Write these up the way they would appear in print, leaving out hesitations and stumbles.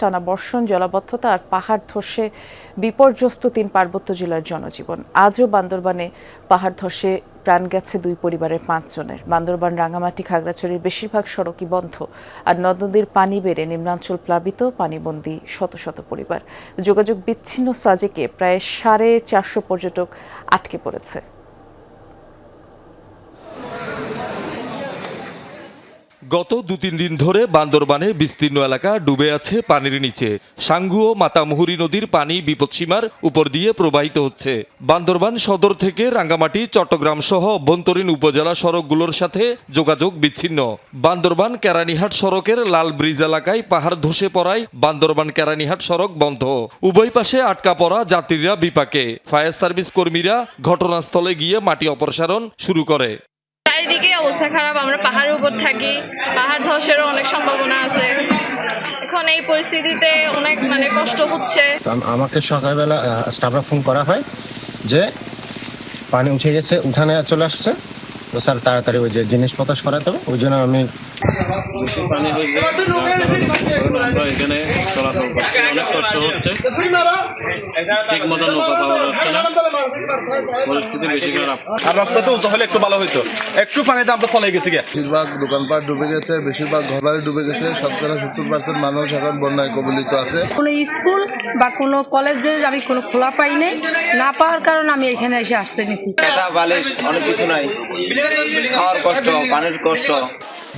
টানা বর্ষণ, জলাবদ্ধতা আর পাহাড় ধসে বিপর্যস্ত ৩ পার্বত্য জেলার জনজীবন। আজও বান্দরবানে পাহাড় ধসে প্রাণ গেছে ২ পরিবারের ৫ জনের। বান্দরবান, রাঙামাটি, খাগড়াছড়ির বেশিরভাগ সড়কই বন্ধ, আর নদ নদীর পানি বেড়ে নিম্নাঞ্চল প্লাবিত, পানিবন্দী শত শত পরিবার। যোগাযোগ বিচ্ছিন্ন সাজেকে প্রায় ৪৫০ পর্যটক আটকে পড়েছে। গত ২-৩ দিন ধরে বান্দরবানে বিস্তীর্ণ এলাকা ডুবে আছে পানির নিচে। সাঙ্গু ও মাতামুহুরী নদীর পানি বিপদসীমার উপর দিয়ে প্রবাহিত হচ্ছে। বান্দরবান সদর থেকে রাঙ্গামাটি, চট্টগ্রাম সহ অভ্যন্তরীণ উপজেলা সড়কগুলোর সাথে যোগাযোগ বিচ্ছিন্ন। বান্দরবান কেরানীহাট সড়কের লাল ব্রিজ এলাকায় পাহাড় ধসে পড়ায় বান্দরবান কেরানীহাট সড়ক বন্ধ। উভয় পাশে আটকা পড়া যাত্রীরা বিপাকে। ফায়ার সার্ভিস কর্মীরা ঘটনাস্থলে গিয়ে মাটি অপসারণ শুরু করে। চারিদিকে অবস্থা খারাপ, আমরা পাহাড়ের উপর থাকি, পাহাড় ধসেরও অনেক সম্ভাবনা আছে। এখন এই পরিস্থিতিতে অনেক কষ্ট হচ্ছে। আমাকে সকালবেলা স্টাফরা ফোন করা হয় যে পানি উঠে গেছে, উঠানে চলে আসছে, তো স্যার তাড়াতাড়ি ওই যে জিনিসপত্র সরাতে হবে। ওই জন্য আমি বেশি পানি হয়েছে, আমরা এখানে চলাচল করছি, অনেক কষ্ট হচ্ছে, ঠিক মতো নৌকা পাওয়া যাচ্ছে না, পরিস্থিতি বেশি খারাপ। আর রাস্তাটা উঁচু হলে একটু ভালো হইতো, একটু পানিতে আমরা ফলে গেছি। বেশিরভাগ দোকানপাট ডুবে গেছে, বেশিরভাগ ঘরবাড়ি ডুবে গেছে। 70% মানুষ এখন বন্যায় কবলিত আছে। কোনো স্কুল বা কোনো কলেজে আমি কোনো খোলা পাই নাই, না পাওয়ার কারণে আমি এখানে এসে আশ্রয় নিয়েছি। অনেক কিছু নাই, খাওয়ার কষ্ট, পানির কষ্ট।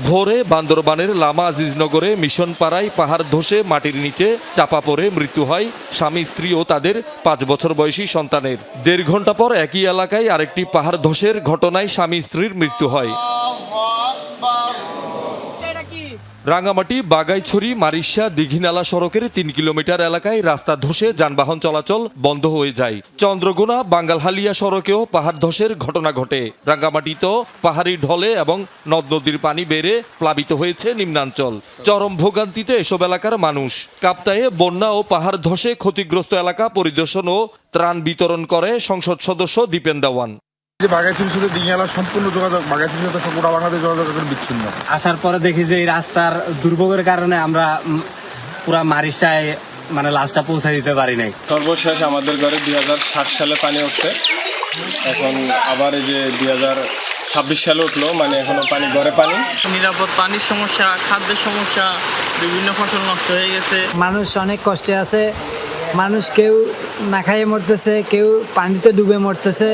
ভোরে বান্দরবানের লামা আজিজনগরে মিশন পাড়ায় পাহাড় ধসে মাটির নিচে চাপা পড়ে মৃত্যু হয় স্বামী, স্ত্রী ও তাদের ৫ বছর বয়সী সন্তানের। ১.৫ ঘন্টা পর একই এলাকায় আরেকটি পাহাড় ধসের ঘটনায় স্বামী স্ত্রীর মৃত্যু হয়। রাঙ্গামাটি, বাগাইছড়ি, মারিশা, দিঘিনালা সড়কের ৩ কিলোমিটার এলাকায় রাস্তা ধসে যানবাহন চলাচল বন্ধ হয়ে যায়। চন্দ্রগোনা, বাঙ্গালহালিয়া সড়কেও পাহাড় ধসের ঘটনা ঘটে। রাঙ্গামাটিতেও পাহাড়ি ঢলে এবং নদ নদীর পানি বেড়ে প্লাবিত হয়েছে নিম্নাঞ্চল। চরম ভোগান্তিতে এসব এলাকার মানুষ। কাপ্তায়ে বন্যা ও পাহাড় ধসে ক্ষতিগ্রস্ত এলাকা পরিদর্শন ও ত্রাণ বিতরণ করে সংসদ সদস্য দীপেন দেওয়ান। বাগাইছড়ির সাথে দিঘিনালার সম্পূর্ণ যোগাযোগ, বাগাইছড়ির সাথে গোটা বাংলাদেশ যোগাযোগ বিচ্ছিন্ন। আসার পরে দেখি যে এই রাস্তার দুর্ভোগের কারণে আমরা পুরা মারিশায় লাশটা পৌঁছে দিতে পারি নাই। সর্বশেষ আমাদের ঘরে 2007 সালে পানি উঠছে, এখন আবার এই যে 2026 সালে উঠলো, এখনো পানি, ঘরে পানি। নিরাপদ পানির সমস্যা, খাদ্যের সমস্যা, বিভিন্ন ফসল নষ্ট হয়ে গেছে। মানুষ অনেক কষ্টে আছে, মানুষ কেউ না খাইয়ে মরতেছে, কেউ পানিতে ডুবে মরতেছে।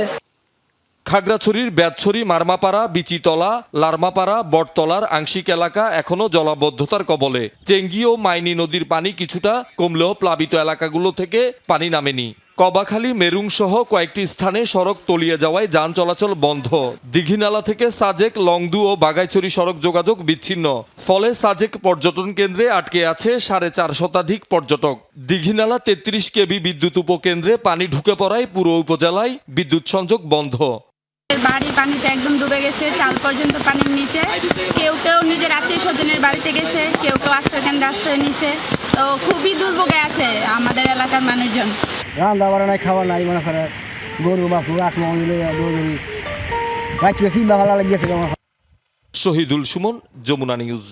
খাগড়াছড়ির বেতছড়ি, মারমাপাড়া, বিচিতলা, লারমাপাড়া, বটতলার আংশিক এলাকা এখনো জলাবদ্ধতার কবলে। চেঙ্গি ও মাইনি নদীর পানি কিছুটা কমলেও প্লাবিত এলাকাগুলো থেকে পানি নামেনি। কবাখালী, মেরুং সহ কয়েকটি স্থানে সড়ক তলিয়ে যাওয়ায় যান চলাচল বন্ধ। দিঘিনালা থেকে সাজেক, লংদু ও বাগাইছড়ি সড়ক যোগাযোগ বিচ্ছিন্ন। ফলে সাজেক পর্যটন কেন্দ্রে আটকে আছে 4.5 শতাধিক পর্যটক। দিঘিনালা 33 কেবি বিদ্যুৎ উপকেন্দ্রে পানি ঢুকে পড়ায় পুরো উপজেলায় বিদ্যুৎ সংযোগ বন্ধ। বাড়ি পানিতে একদম ডুবে গেছে, চাল পর্যন্ত পানির নিচে। কেউ কেউ নিজের আত্মীয় স্বজনের বাড়িতে গেছে, কেউ কেউ আশ্রয়কেন্দ্রে আশ্রয় নিচ্ছে। তো খুবই দুর্ভোগে আছে আমাদের এলাকার মানুষজন। রান্না বাড়া নাই, খাওয়া নাই, মনে করে গরু বাছুর শহীদুল সুমন, যমুনা নিউজ।